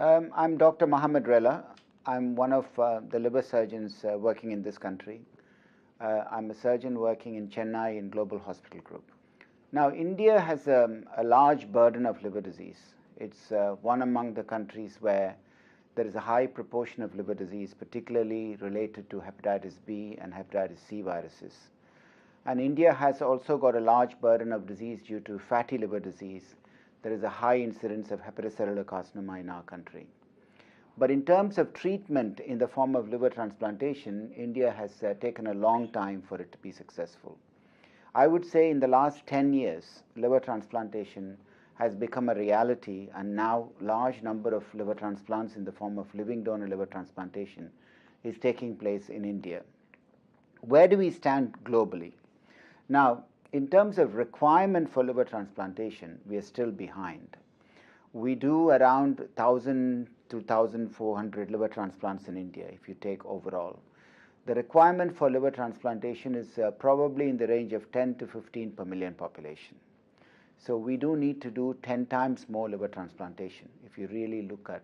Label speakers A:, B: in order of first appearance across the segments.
A: I'm Dr. محمد Rela. I'm one of the liver surgeons working in this country. I'm a surgeon working in Tshennai in Global Hospital Group. Now, India has a large burden of liver disease. It's one among the countries where there is a high proportion of liver disease, particularly related to hepatitis B and hepatitis C viruses. And India has also got a large burden of disease due to fatty liver disease. There is a high incidence of hepatocellular carcinoma in our country. But in terms of treatment in the form of liver transplantation, India has taken a long time for it to be successful. I would say in the last 10 years, liver transplantation has become a reality, and now large number of liver transplants in the form of living donor liver transplantation is taking place in India. Where do we stand globally? Now, in terms of requirement for liver transplantation, we are still behind. We do around 1,000 to 1,400 liver transplants in India, if you take overall. The requirement for liver transplantation is probably in the range of 10 to 15 per million population. So we do need to do 10 times more liver transplantation if you really look at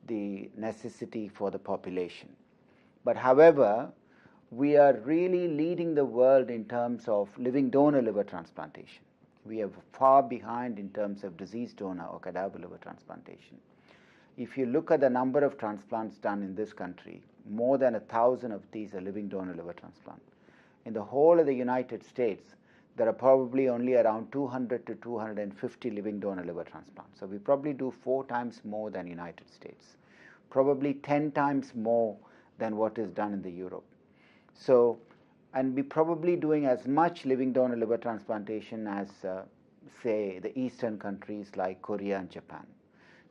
A: the necessity for the population. But however, we are really leading the world in terms of living donor liver transplantation. We are far behind in terms of diseased donor or cadaver liver transplantation. If you look at the number of transplants done in this country, more than 1,000 of these are living donor liver transplant. In the whole of the United States, there are probably only around 200 to 250 living donor liver transplants. So we probably do 4 times more than United States, probably 10 times more than what is done in the Europe. So, and we're probably doing as much living donor liver transplantation as, say, the Eastern countries like Korea and Japan.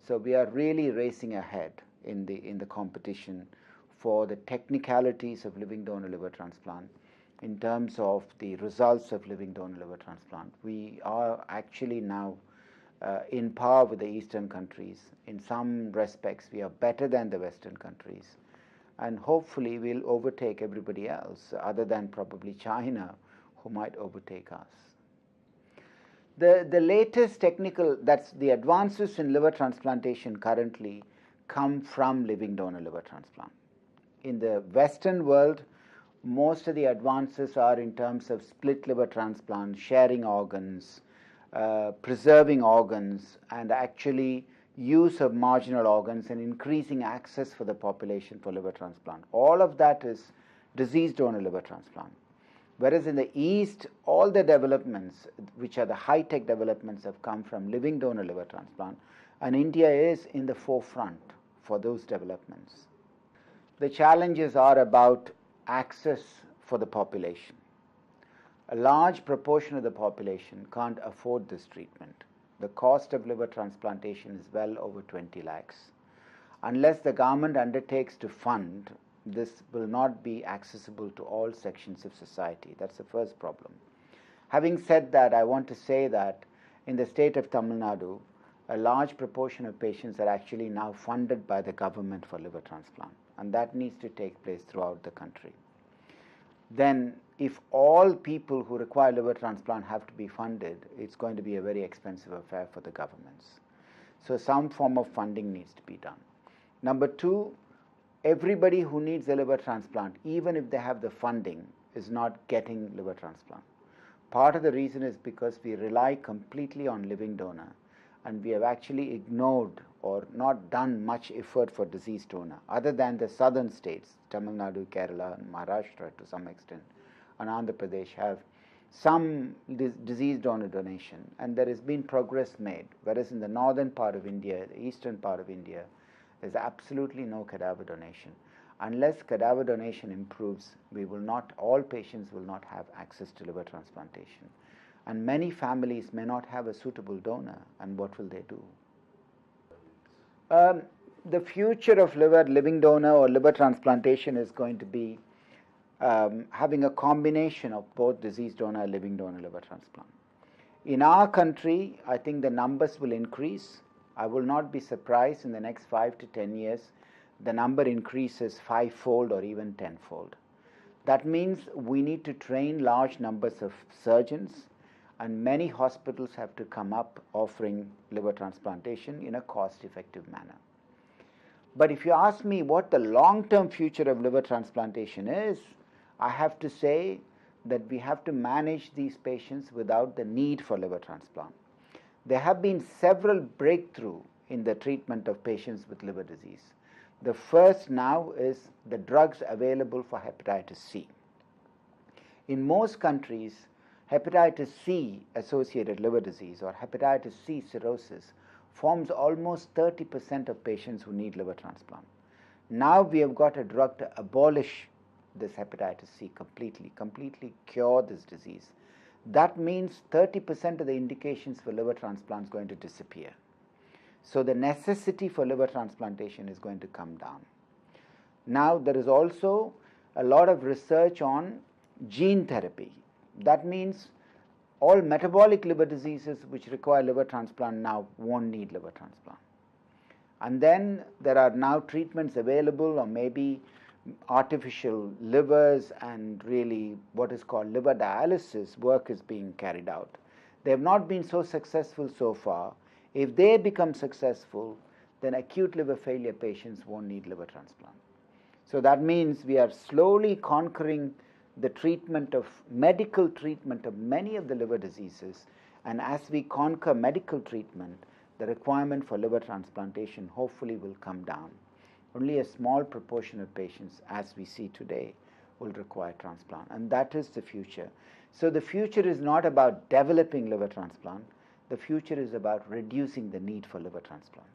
A: So we are really racing ahead in the competition for the technicalities of living donor liver transplant in terms of the results of living donor liver transplant. We are actually now in par with the Eastern countries. In some respects, we are better than the Western countries. And hopefully we'll overtake everybody else, other than probably China, who might overtake us. The latest technical, that's the advances in liver transplantation currently come from living donor liver transplant. In the Western world, most of the advances are in terms of split liver transplant, sharing organs, preserving organs, and actually use of marginal organs and increasing access for the population for liver transplant. All of that is diseased donor liver transplant. Whereas in the East, all the developments, which are the high-tech developments, have come from living donor liver transplant, and India is in the forefront for those developments. The challenges are about access for the population. A large proportion of the population can't afford this treatment. The cost of liver transplantation is well over 20 lakhs. Unless the government undertakes to fund, this will not be accessible to all sections of society. That's the first problem. Having said that, I want to say that in the state of Tamil Nadu, a large proportion of patients are actually now funded by the government for liver transplant, and that needs to take place throughout the country. Then, if all people who require liver transplant have to be funded, it's going to be a very expensive affair for the governments. So some form of funding needs to be done. Number 2, everybody who needs a liver transplant, even if they have the funding, is not getting liver transplant. Part of the reason is because we rely completely on living donor, and we have actually ignored or not done much effort for diseased donor, other than the southern states, Tamil Nadu, Kerala, and Maharashtra to some extent, and Andhra Pradesh have some diseased donor donation, and there has been progress made, whereas in the northern part of India, the eastern part of India, there's absolutely no cadaver donation. Unless cadaver donation improves, all patients will not have access to liver transplantation. And many families may not have a suitable donor, and what will they do? The future of living donor or liver transplantation is going to be having a combination of both diseased donor and living donor liver transplant. In our country, I think the numbers will increase. I will not be surprised in the next 5 to 10 years the number increases 5-fold or even 10-fold. That means we need to train large numbers of surgeons, and many hospitals have to come up offering liver transplantation in a cost-effective manner. But if you ask me what the long-term future of liver transplantation is, I have to say that we have to manage these patients without the need for liver transplant. There have been several breakthroughs in the treatment of patients with liver disease. The first now is the drugs available for hepatitis C. In most countries, hepatitis C associated liver disease or hepatitis C cirrhosis forms almost 30% of patients who need liver transplant. Now we have got a drug to abolish this hepatitis C completely cure this disease. That means 30% of the indications for liver transplant is going to disappear. So the necessity for liver transplantation is going to come down. Now there is also a lot of research on gene therapy. That means all metabolic liver diseases which require liver transplant now won't need liver transplant. And then there are now treatments available, or maybe artificial livers, and really what is called liver dialysis work is being carried out. They have not been so successful so far. If they become successful, then acute liver failure patients won't need liver transplant. So that means we are slowly conquering the treatment of medical treatment of many of the liver diseases, and as we conquer medical treatment, the requirement for liver transplantation hopefully will come down. Only a small proportion of patients, as we see today, will require transplant, and that is the future. So the future is not about developing liver transplant, the future is about reducing the need for liver transplant.